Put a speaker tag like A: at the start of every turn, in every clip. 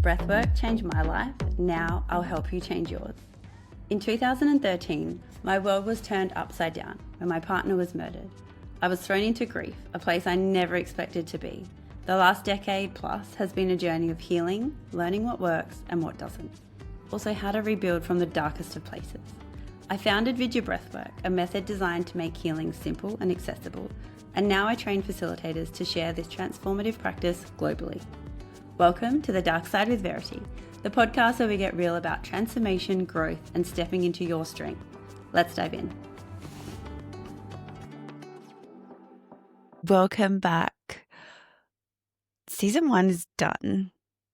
A: Breathwork changed my life, now I'll help you change yours. In 2013, my world was turned upside down when my partner was murdered. I was thrown into grief, a place I never expected to be. The last decade plus has been a journey of healing, learning what works and what doesn't. Also how to rebuild from the darkest of places. I founded Vidya Breathwork, a method designed to make healing simple and accessible, and now I train facilitators to share this transformative practice globally. Welcome to The Dark Side with Verity, the podcast where we get real about transformation, growth, and stepping into your strength. Let's dive in. Welcome back. Season 1 is done.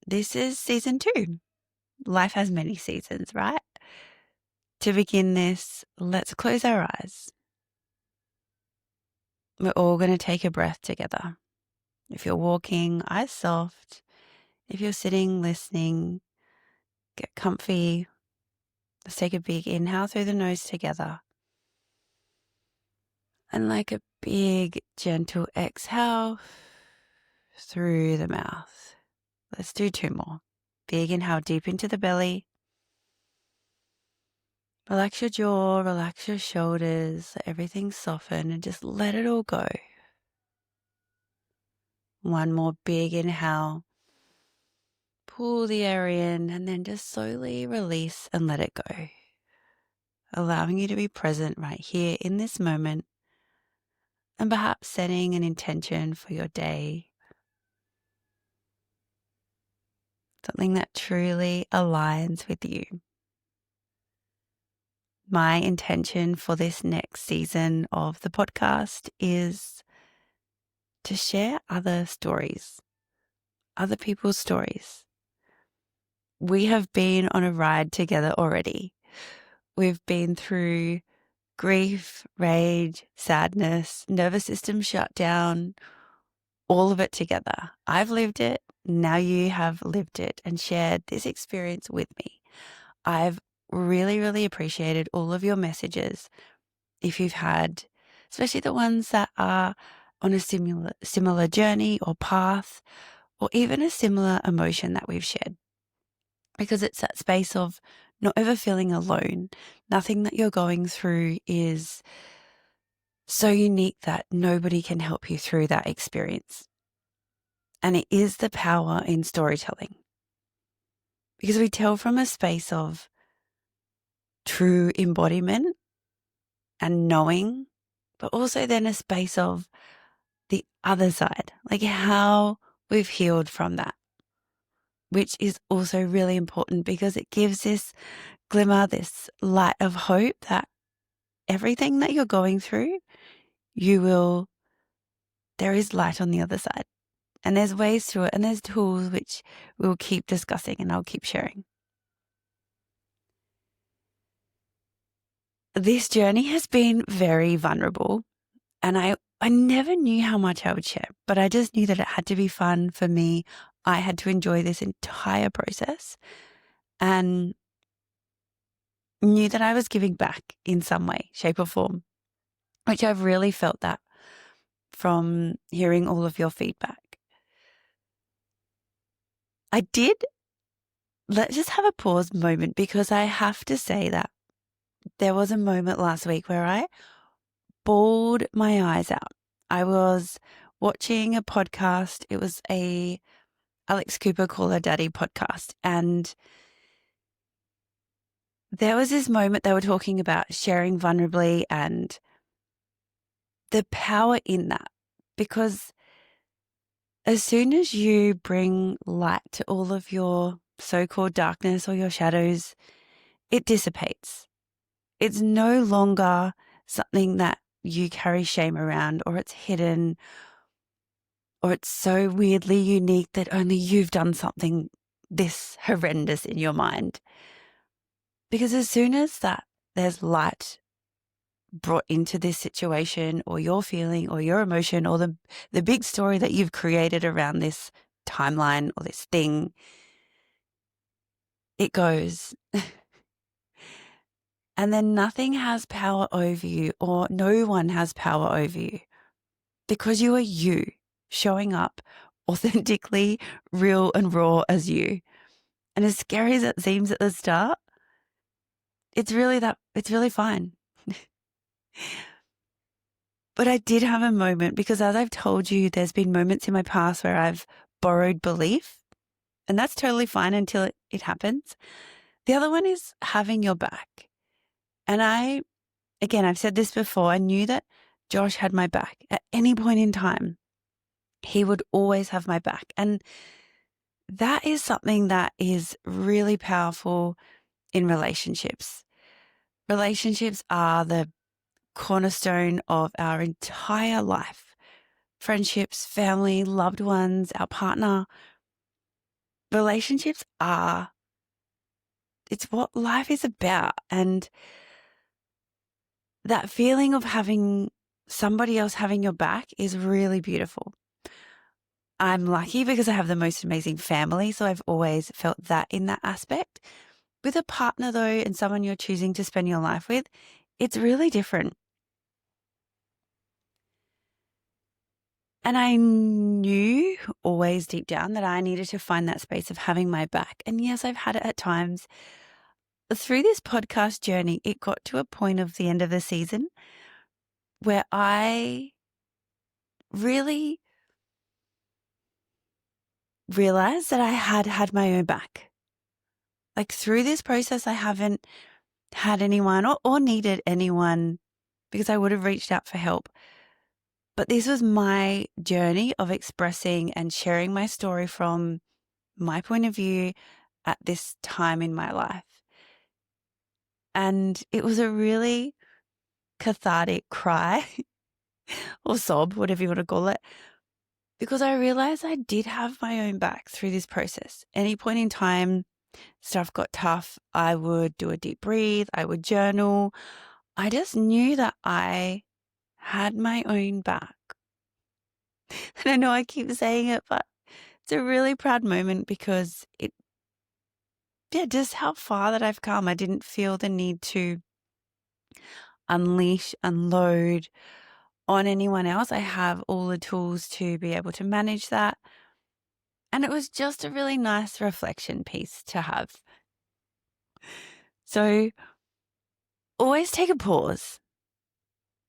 A: This is season 2. Life has many seasons, right? To begin this, let's close our eyes. We're all going to take a breath together. If you're walking, eyes soft. If you're sitting, listening, get comfy. Let's take a big inhale through the nose together. And like a big, gentle exhale through the mouth. Let's do 2 more. Big inhale deep into the belly. Relax your jaw, relax your shoulders, let everything soften and just let it all go. 1 more big inhale. Pull the air in and then just slowly release and let it go. Allowing you to be present right here in this moment and perhaps setting an intention for your day. Something that truly aligns with you. My intention for this next season of the podcast is to share other stories, other people's stories. We have been on a ride together already. We've been through grief, rage, sadness, nervous system shutdown, all of it together. I've lived it. Now you have lived it and shared this experience with me. I've really appreciated all of your messages. If you've had, especially the ones that are on a similar journey or path, or even a similar emotion that we've shared. Because it's that space of not ever feeling alone. Nothing that you're going through is so unique that nobody can help you through that experience. And it is the power in storytelling. Because we tell from a space of true embodiment and knowing, but also then a space of the other side, like how we've healed from that, which is also really important because it gives this glimmer, this light of hope that everything that you're going through, there is light on the other side. And there's ways through it and there's tools which we'll keep discussing and I'll keep sharing. This journey has been very vulnerable and I never knew how much I would share, but I just knew that it had to be fun for me. I had to enjoy this entire process and knew that I was giving back in some way, shape or form, which I've really felt that from hearing all of your feedback. Let's just have a pause moment because I have to say that there was a moment last week where I bawled my eyes out. I was watching a podcast. It was a Alex Cooper Call Her Daddy podcast. And there was this moment they were talking about sharing vulnerably and the power in that. Because as soon as you bring light to all of your so-called darkness or your shadows, it dissipates. It's no longer something that you carry shame around or it's hidden or it's so weirdly unique that only you've done something this horrendous in your mind. Because as soon as there's light brought into this situation or your feeling or your emotion or the big story that you've created around this timeline or this thing, it goes. And then nothing has power over you or no one has power over you because you are you showing up authentically, real and raw as you. And as scary as it seems at the start, it's really fine. But I did have a moment, because as I've told you, there's been moments in my past where I've borrowed belief, and that's totally fine until it happens. The other one is having your back. And I've said this before, I knew that Josh had my back at any point in time. He would always have my back. And that is something that is really powerful in relationships. Relationships are the cornerstone of our entire life. Friendships, family, loved ones, our partner. Relationships it's what life is about. And that feeling of having somebody else having your back is really beautiful. I'm lucky because I have the most amazing family, so I've always felt that in that aspect. With a partner, though, and someone you're choosing to spend your life with, it's really different. And I knew always deep down that I needed to find that space of having my back. And yes, I've had it at times. Through this podcast journey, it got to a point of the end of the season where I really realized that I had my own back. Like, through this process, I haven't had anyone or needed anyone, because I would have reached out for help. But this was my journey of expressing and sharing my story from my point of view at this time in my life. And it was a really cathartic cry or sob, whatever you want to call it, because I realized I did have my own back through this process. Any point in time, stuff got tough, I would do a deep breathe, I would journal. I just knew that I had my own back. And I know I keep saying it, but it's a really proud moment, because just how far that I've come. I didn't feel the need to unload on anyone else. I have all the tools to be able to manage that. And it was just a really nice reflection piece to have. So always take a pause.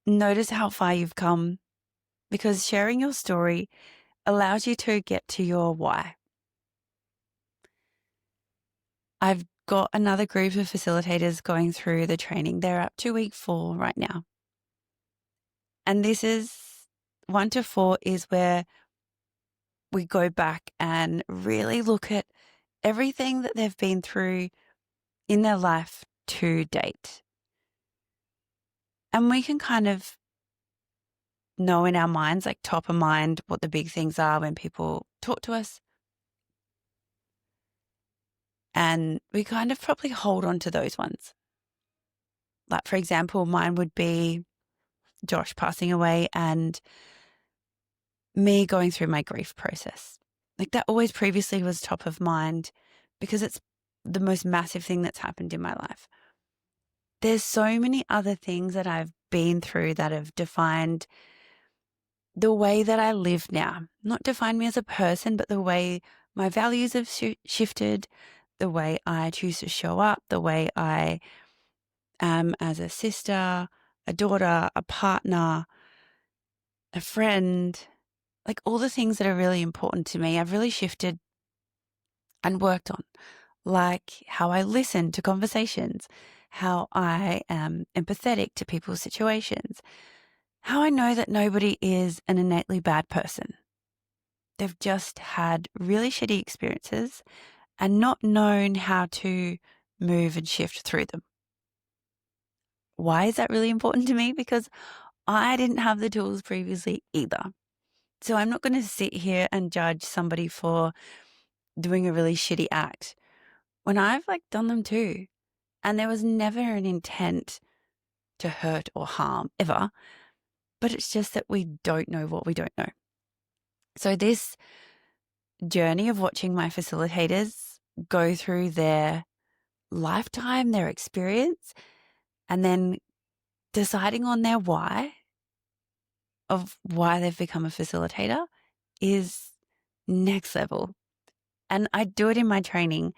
A: Notice how far you've come, because sharing your story allows you to get to your why. I've got another group of facilitators going through the training. They're up to week 4 right now. And this is 1 to 4 is where we go back and really look at everything that they've been through in their life to date. And we can kind of know in our minds, like top of mind, what the big things are when people talk to us. And we kind of probably hold on to those ones. Like, for example, mine would be Josh passing away and me going through my grief process. Like, that always previously was top of mind, because it's the most massive thing that's happened in my life. There's so many other things that I've been through that have defined the way that I live now. Not defined me as a person, but the way my values have shifted, the way I choose to show up, the way I am as a sister, a daughter, a partner, a friend. Like, all the things that are really important to me, I've really shifted and worked on. Like how I listen to conversations, how I am empathetic to people's situations, how I know that nobody is an innately bad person. They've just had really shitty experiences and not known how to move and shift through them. Why is that really important to me? Because I didn't have the tools previously either. So I'm not going to sit here and judge somebody for doing a really shitty act when I've done them too. And there was never an intent to hurt or harm ever, but it's just that we don't know what we don't know. So this journey of watching my facilitators go through their lifetime, their experience, and then deciding on their why of why they've become a facilitator is next level. And I do it in my training.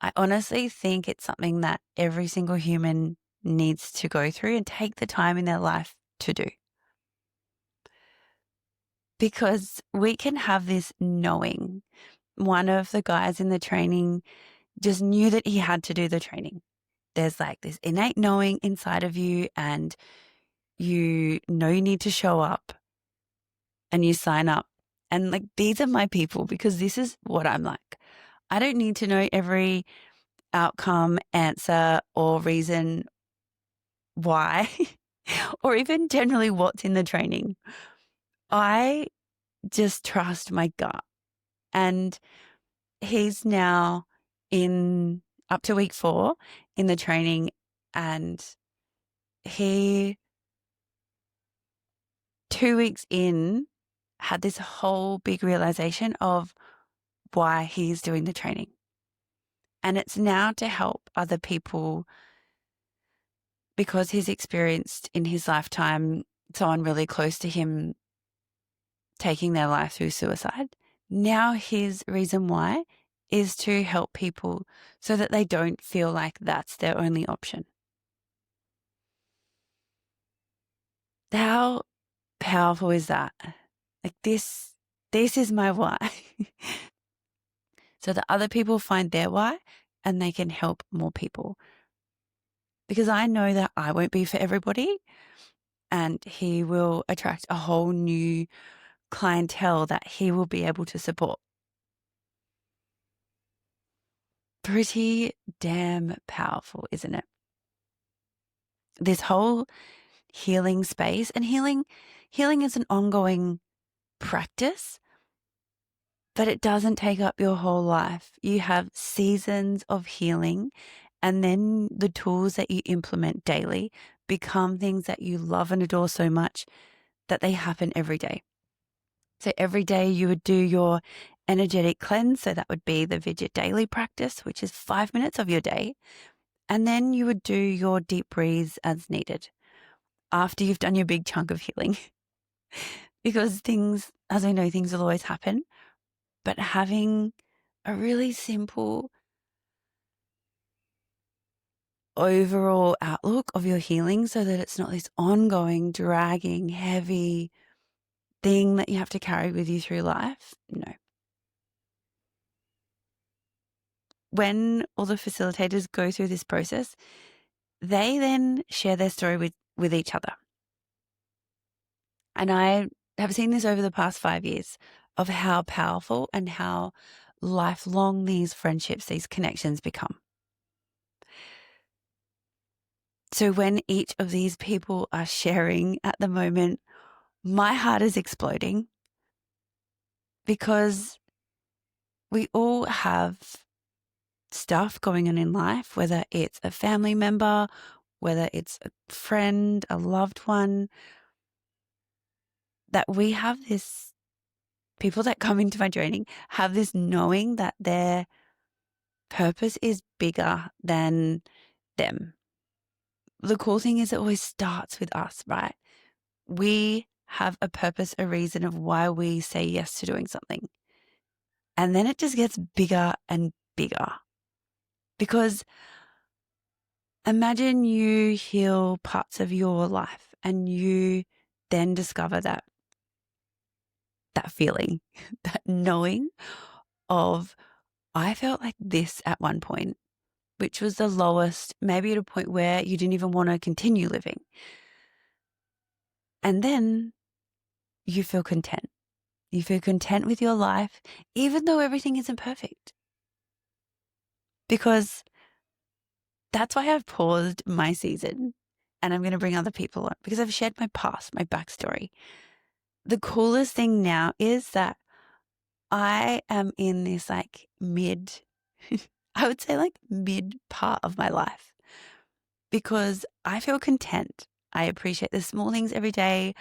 A: I honestly think it's something that every single human needs to go through and take the time in their life to do. Because we can have this knowing. One of the guys in the training just knew that he had to do the training. There's like this innate knowing inside of you, and you know you need to show up and you sign up. And like, these are my people, because this is what I'm like. I don't need to know every outcome, answer, or reason why, or even generally what's in the training. I just trust my gut. And he's now in up to week 4 in the training, and he 2 weeks in had this whole big realization of why he's doing the training. And it's now to help other people, because he's experienced in his lifetime someone really close to him taking their life through suicide. Now his reason why is to help people so that they don't feel like that's their only option. How powerful is that? Like, this is my why. So that other people find their why and they can help more people. Because I know that I won't be for everybody, and he will attract a whole new clientele that he will be able to support. Pretty damn powerful, isn't it? This whole healing space, and healing is an ongoing practice, but it doesn't take up your whole life. You have seasons of healing, and then the tools that you implement daily become things that you love and adore so much that they happen every day. So every day you would do your energetic cleanse. So that would be the Vidya daily practice, which is 5 minutes of your day. And then you would do your deep breathes as needed after you've done your big chunk of healing. Because things, as I know, things will always happen. But having a really simple overall outlook of your healing, so that it's not this ongoing, dragging, heavy thing that you have to carry with you through life. No. When all the facilitators go through this process, they then share their story with each other. And I have seen this over the past 5 years of how powerful and how lifelong these friendships, these connections become. So when each of these people are sharing at the moment, my heart is exploding, because we all have stuff going on in life, whether it's a family member, whether it's a friend, a loved one, that we have this, people that come into my training have this knowing that their purpose is bigger than them. The cool thing is it always starts with us, right? We have a purpose, a reason of why we say yes to doing something. And then it just gets bigger and bigger. Because imagine you heal parts of your life and you then discover that feeling, that knowing of, I felt like this at one point, which was the lowest, maybe at a point where you didn't even want to continue living. And then you feel content. You feel content with your life, even though everything isn't perfect. Because that's why I've paused my season, and I'm going to bring other people on, because I've shared my past, my backstory. The coolest thing now is that I am in this like I would say like mid part of my life, because I feel content. I appreciate the small things every day.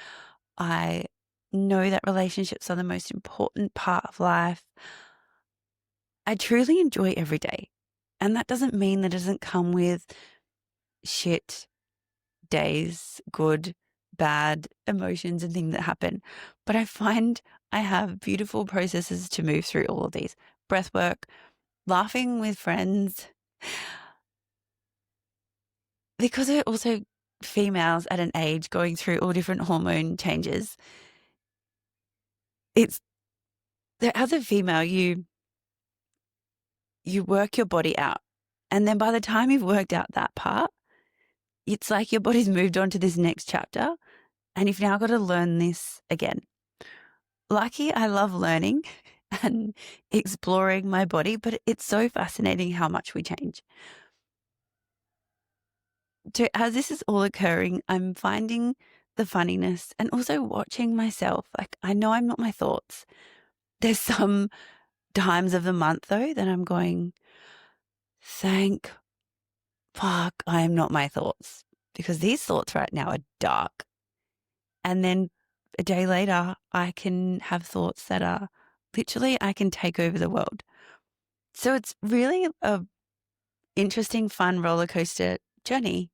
A: I know that relationships are the most important part of life. I truly enjoy every day. And that doesn't mean that it doesn't come with shit days, good, bad emotions and things that happen. But I find I have beautiful processes to move through all of these. Breathwork, laughing with friends, because we're also females at an age going through all different hormone changes. It's as a female, you work your body out. And then by the time you've worked out that part, it's like your body's moved on to this next chapter and you've now got to learn this again. Lucky, I love learning and exploring my body, but it's so fascinating how much we change. So as this is all occurring, I'm finding the funniness and also watching myself. Like, I know I'm not my thoughts. There's some times of the month though that I'm going, thank fuck, I am not my thoughts, because these thoughts right now are dark. And then a day later, I can have thoughts that are literally, I can take over the world. So it's really a interesting, fun roller coaster journey.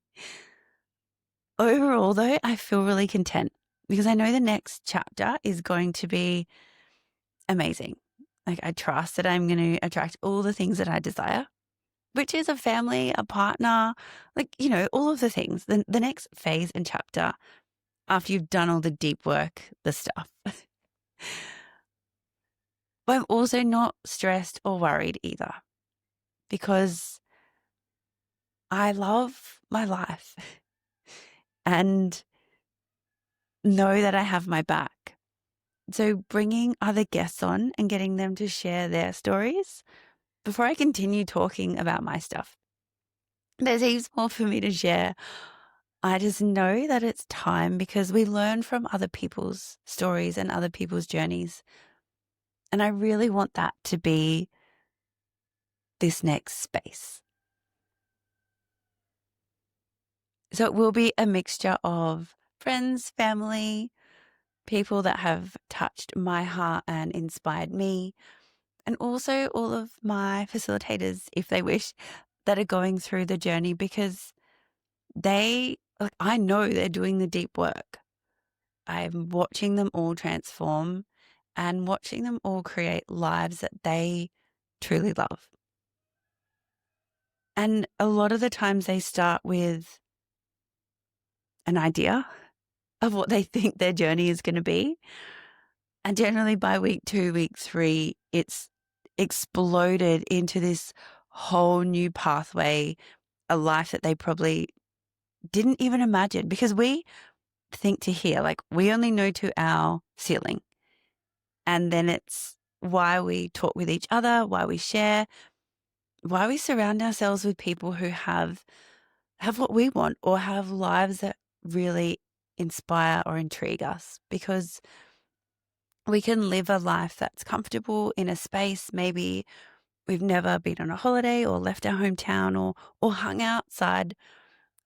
A: Overall, though, I feel really content because I know the next chapter is going to be amazing. Like, I trust that I'm going to attract all the things that I desire, which is a family, a partner, like, all of the things. The next phase and chapter, after you've done all the deep work, the stuff. But I'm also not stressed or worried either, because I love my life and know that I have my back. So bringing other guests on and getting them to share their stories before I continue talking about my stuff. There's heaps more for me to share. I just know that it's time because we learn from other people's stories and other people's journeys. And I really want that to be this next space. So it will be a mixture of friends, family, people that have touched my heart and inspired me, and also all of my facilitators, if they wish, that are going through the journey, because I know they're doing the deep work. I'm watching them all transform and watching them all create lives that they truly love. And a lot of the times they start with an idea of what they think their journey is going to be. And generally by week 2, week 3, it's exploded into this whole new pathway, a life that they probably didn't even imagine, because we think to here, like, we only know to our ceiling. And then it's why we talk with each other, why we share, why we surround ourselves with people who have what we want or have lives that really inspire or intrigue us, because we can live a life that's comfortable in a space. Maybe we've never been on a holiday or left our hometown or hung outside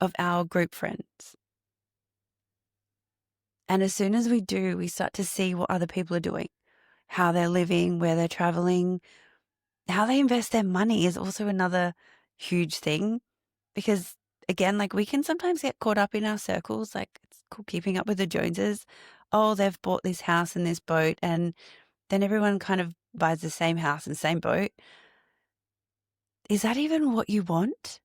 A: of our group friends. And as soon as we do, we start to see what other people are doing, how they're living, where they're traveling, how they invest their money is also another huge thing. Because again, like, we can sometimes get caught up in our circles, like it's called keeping up with the Joneses. Oh, they've bought this house and this boat, and then everyone kind of buys the same house and same boat. Is that even what you want?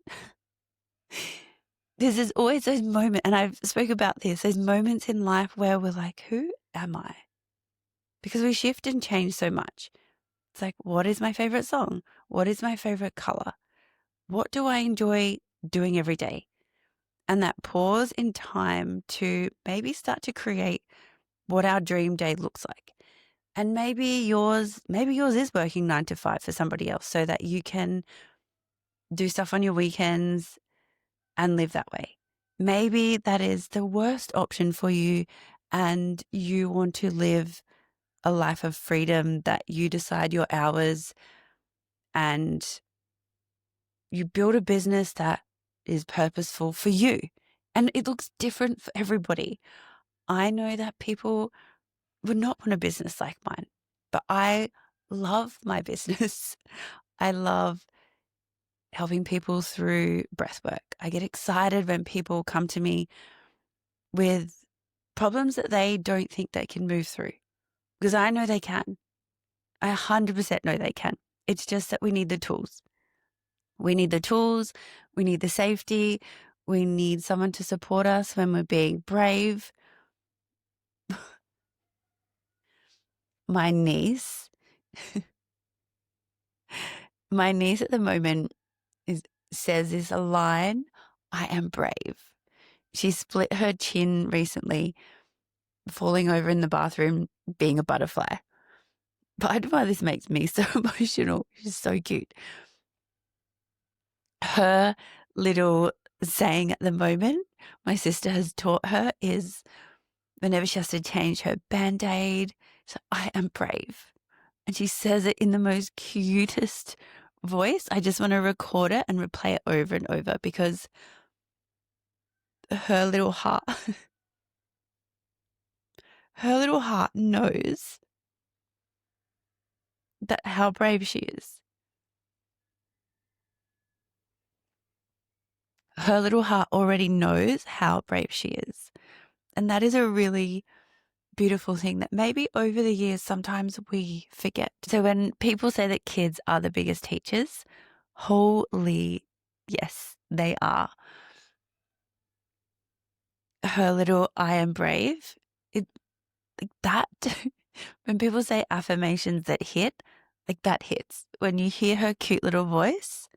A: There's always those moments, and I've spoke about this, those moments in life where we're like, who am I? Because we shift and change so much. It's like, what is my favorite song? What is my favorite color? What do I enjoy doing every day? And that pause in time to maybe start to create what our dream day looks like. And maybe yours is working 9 to 5 for somebody else, so that you can do stuff on your weekends and live that way. Maybe that is the worst option for you and you want to live a life of freedom, that you decide your hours and you build a business that is purposeful for you. And it looks different for everybody. I know that people would not want a business like mine, but I love my business. I love helping people through breathwork. I get excited when people come to me with problems that they don't think they can move through, because I know they can. I 100% know they can. It's just that we need the tools. We need the tools. We need the safety. We need someone to support us when we're being brave. My niece at the moment says this line, I am brave. She split her chin recently, falling over in the bathroom, being a butterfly. But I don't know why this makes me so emotional. She's so cute. Her little saying at the moment, my sister has taught her, is whenever she has to change her Band-Aid, so I am brave. And she says it in the most cutest voice. I just want to record it and replay it over and over because her little heart, knows that how brave she is. Her little heart already knows how brave she is. And that is a really beautiful thing that maybe over the years sometimes we forget. So when people say that kids are the biggest teachers, holy yes, they are. Her little I am brave, it like that when people say affirmations that hit, like that hits. When you hear her cute little voice,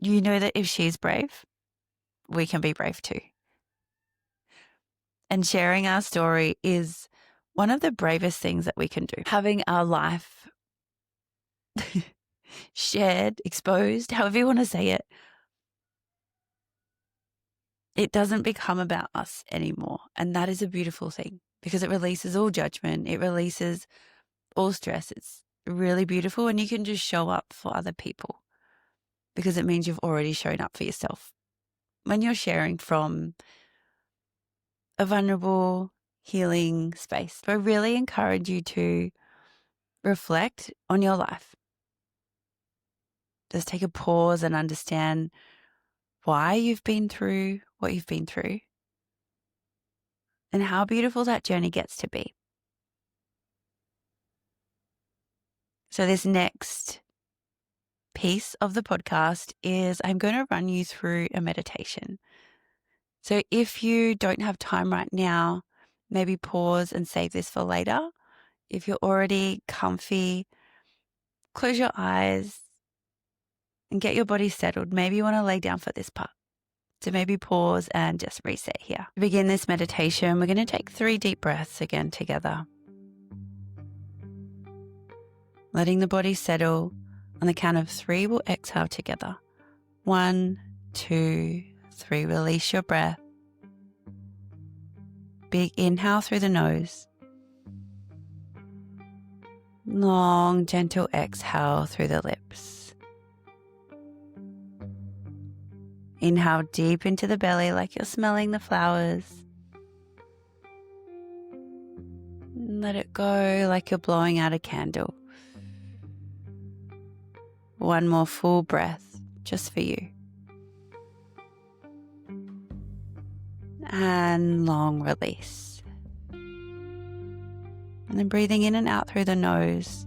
A: you know that if she's brave, we can be brave too. And sharing our story is one of the bravest things that we can do. Having our life shared, exposed, however you want to say it, it doesn't become about us anymore. And that is a beautiful thing because it releases all judgment. It releases all stress. It's really beautiful. And you can just show up for other people because it means you've already shown up for yourself. When you're sharing from a vulnerable, healing space, I really encourage you to reflect on your life. Just take a pause and understand why you've been through what you've been through and how beautiful that journey gets to be. So this next piece of the podcast is I'm going to run you through a meditation. So if you don't have time right now, maybe pause and save this for later. If you're already comfy, close your eyes and get your body settled. Maybe you want to lay down for this part. So maybe pause and just reset here. To begin this meditation, we're going to take 3 deep breaths again together. Letting the body settle. On the count of 3, we'll exhale together. 1, 2, 3. Release your breath. Big inhale through the nose. Long, gentle exhale through the lips. Inhale deep into the belly like you're smelling the flowers. Let it go like you're blowing out a candle. 1 more full breath just for you. And long release. And then breathing in and out through the nose.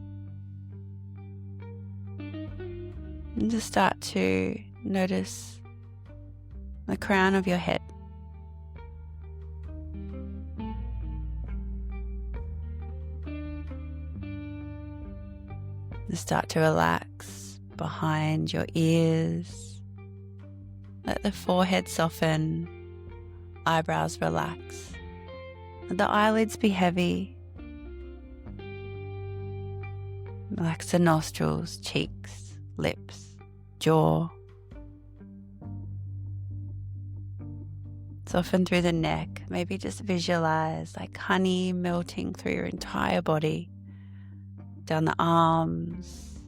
A: And just start to notice the crown of your head. And start to relax behind your ears. Let the forehead soften, eyebrows relax. Let the eyelids be heavy. Relax the nostrils, cheeks, lips, jaw. Soften through the neck. Maybe just visualize like honey melting through your entire body. Down the arms,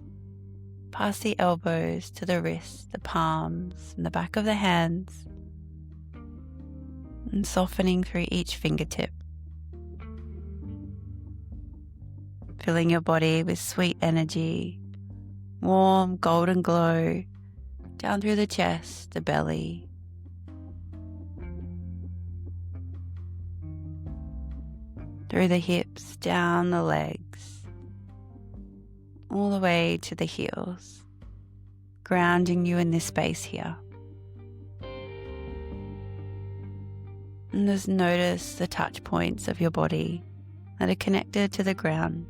A: past the elbows to the wrists, the palms, and the back of the hands. And softening through each fingertip. Filling your body with sweet energy, warm golden glow, down through the chest, the belly. Through the hips, down the legs, all the way to the heels, grounding you in this space here. And just notice the touch points of your body that are connected to the ground.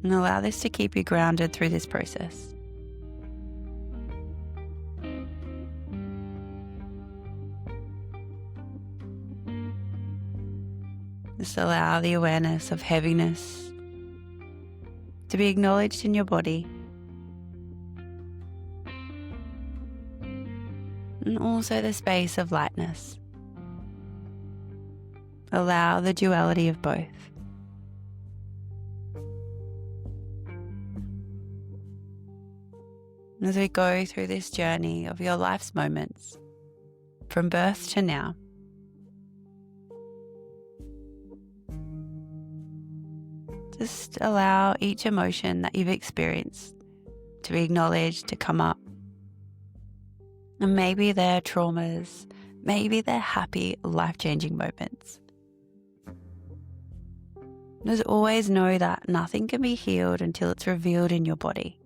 A: And allow this to keep you grounded through this process. Just allow the awareness of heaviness to be acknowledged in your body. And also the space of lightness. Allow the duality of both. As we go through this journey of your life's moments, from birth to now, just allow each emotion that you've experienced to be acknowledged, to come up. And maybe they're traumas, maybe they're happy, life-changing moments. Just always know that nothing can be healed until it's revealed in your body.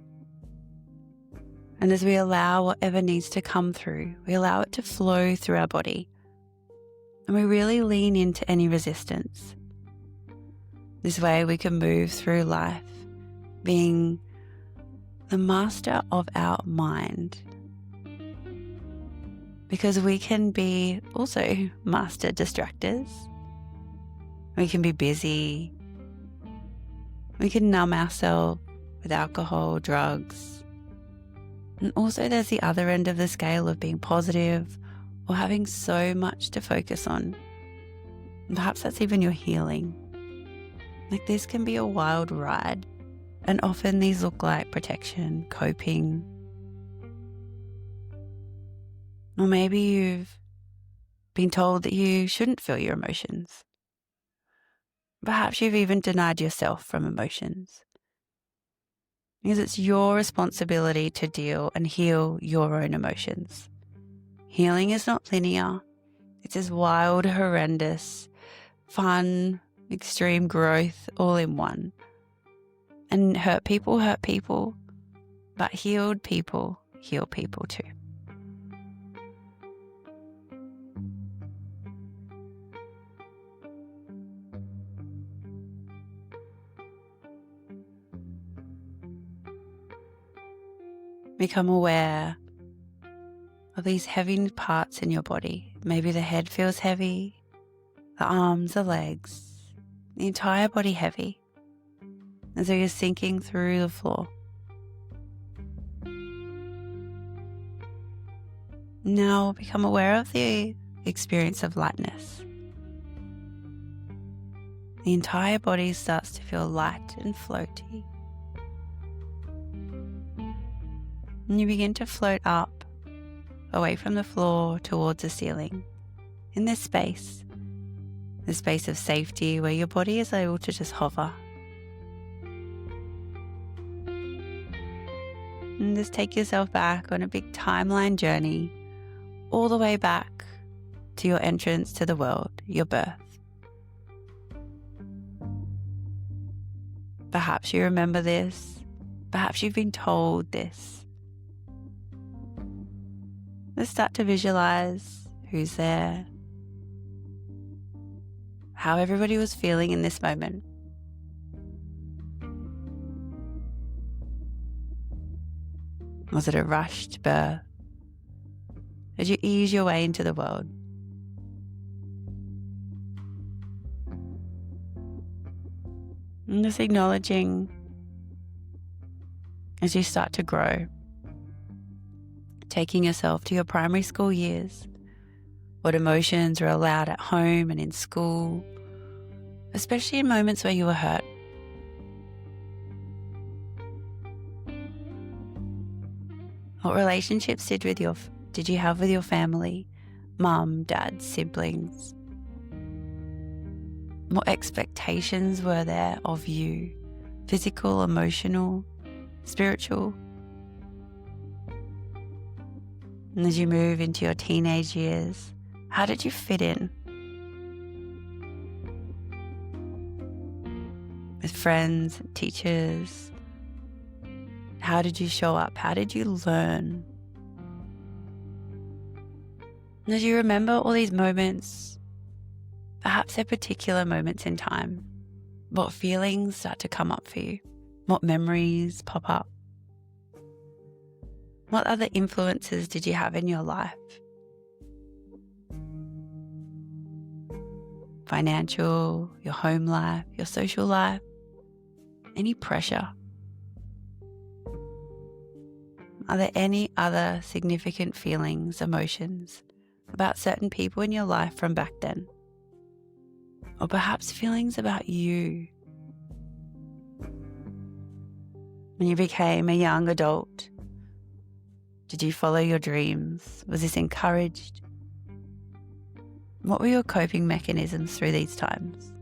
A: And as we allow whatever needs to come through, we allow it to flow through our body. And we really lean into any resistance. This way we can move through life being the master of our mind. Because we can be also master distractors. We can be busy. We can numb ourselves with alcohol, drugs. And also there's the other end of the scale of being positive or having so much to focus on. And perhaps that's even your healing. Like this can be a wild ride. And often these look like protection, coping. Or maybe you've been told that you shouldn't feel your emotions. Perhaps you've even denied yourself from emotions. Because it's your responsibility to deal and heal your own emotions. Healing is not linear. It's this wild, horrendous, fun, extreme growth all in one. And hurt people, but healed people heal people too. Become aware of these heavy parts in your body. Maybe the head feels heavy, the arms, the legs, the entire body heavy, as though you're sinking through the floor. Now become aware of the experience of lightness. The entire body starts to feel light and floaty. And you begin to float up, away from the floor towards the ceiling, in this space, the space of safety where your body is able to just hover. And just take yourself back on a big timeline journey, all the way back to your entrance to the world, your birth. Perhaps you remember this, perhaps you've been told this. Let's start to visualize who's there, how everybody was feeling in this moment. Was it a rushed birth? Did you ease your way into the world? And just acknowledging as you start to grow, taking yourself to your primary school years, what emotions are allowed at home and in school, especially in moments where you were hurt. What relationships did you have with your family, mum, dad, siblings? What expectations were there of you, physical, emotional, spiritual? And as you move into your teenage years, how did you fit in? with friends, teachers? How did you show up? How did you learn? And as you remember all these moments, perhaps they're particular moments in time, what feelings start to come up for you? What memories pop up? What other influences did you have in your life? Financial, your home life, your social life, any pressure? Are there any other significant feelings, emotions about certain people in your life from back then? Or perhaps feelings about you when you became a young adult? Did you follow your dreams? Was this encouraged? What were your coping mechanisms through these times?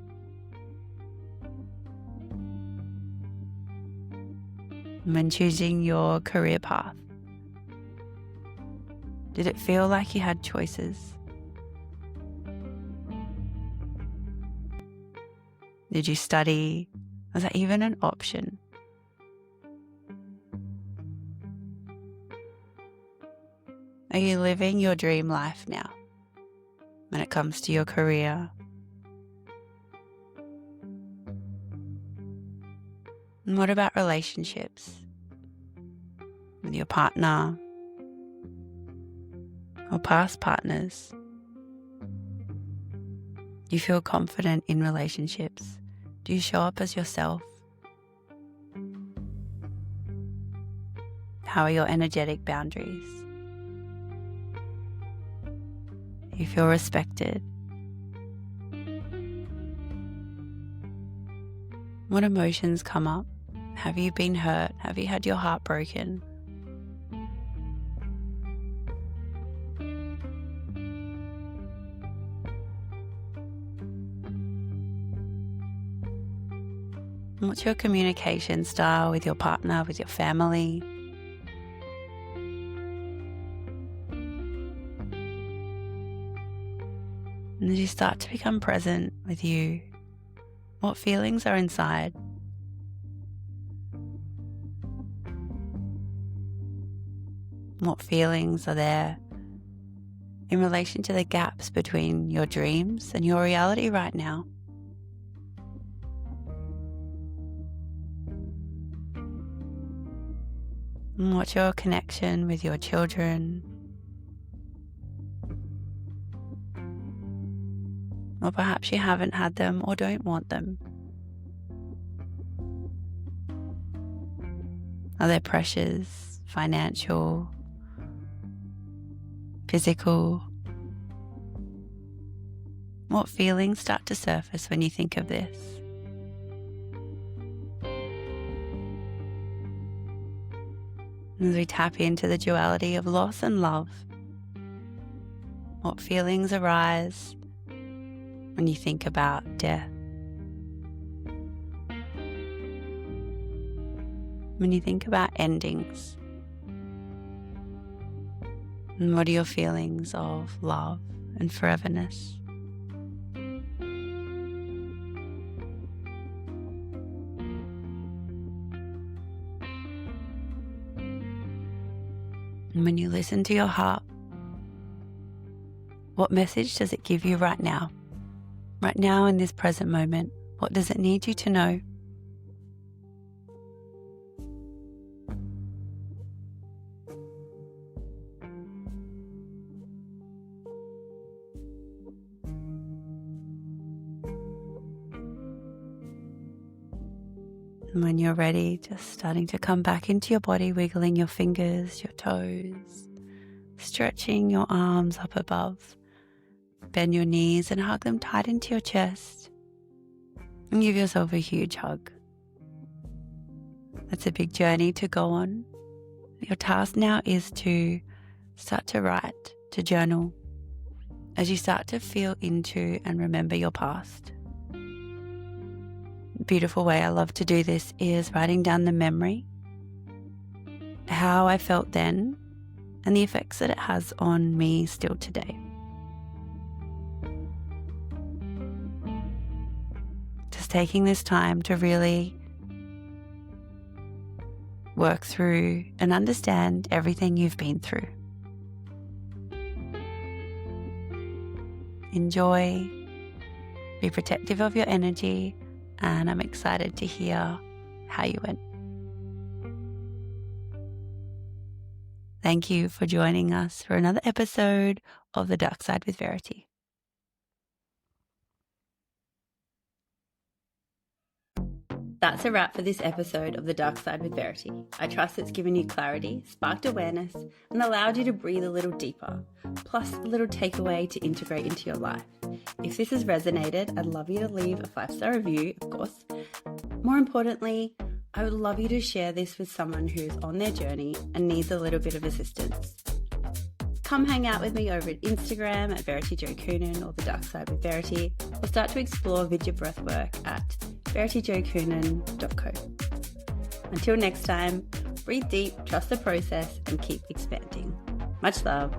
A: When choosing your career path, did it feel like you had choices? Did you study? Was that even an option? Are you living your dream life now when it comes to your career? And what about relationships with your partner or past partners? Do you feel confident in relationships? Do you show up as yourself? How are your energetic boundaries? Do you feel respected? What emotions come up? Have you been hurt? Have you had your heart broken? And what's your communication style with your partner, with your family? And as you start to become present with you, what feelings are inside? What feelings are there in relation to the gaps between your dreams and your reality right now? And what's your connection with your children? Or perhaps you haven't had them or don't want them. Are there pressures, financial, physical? What feelings start to surface when you think of this? As we tap into the duality of loss and love, what feelings arise when you think about death? When you think about endings? And what are your feelings of love and foreverness? And when you listen to your heart, what message does it give you right now? Right now in this present moment, what does it need you to know? And when you're ready, just starting to come back into your body, wiggling your fingers, your toes, stretching your arms up above. Bend your knees and hug them tight into your chest. And give yourself a huge hug. That's a big journey to go on. Your task now is to start to write, to journal, as you start to feel into and remember your past. A beautiful way I love to do this is writing down the memory, how I felt then, and the effects that it has on me still today. taking this time to really work through and understand everything you've been through. Enjoy, be protective of your energy, and I'm excited to hear how you went. Thank you for joining us for another episode of The Dark Side with Verity. That's a wrap for this episode of The Dark Side with Verity. I trust it's given you clarity, sparked awareness, and allowed you to breathe a little deeper, plus a little takeaway to integrate into your life. If this has resonated, I'd love you to leave a 5-star review, of course. More importantly, I would love you to share this with someone who's on their journey and needs a little bit of assistance. Come hang out with me over at Instagram at VerityJoCoonan or The Dark Side with Verity, or start to explore Vidya Breathwork at verityjocoonan.co. Until next time, breathe deep, trust the process, and keep expanding. Much love.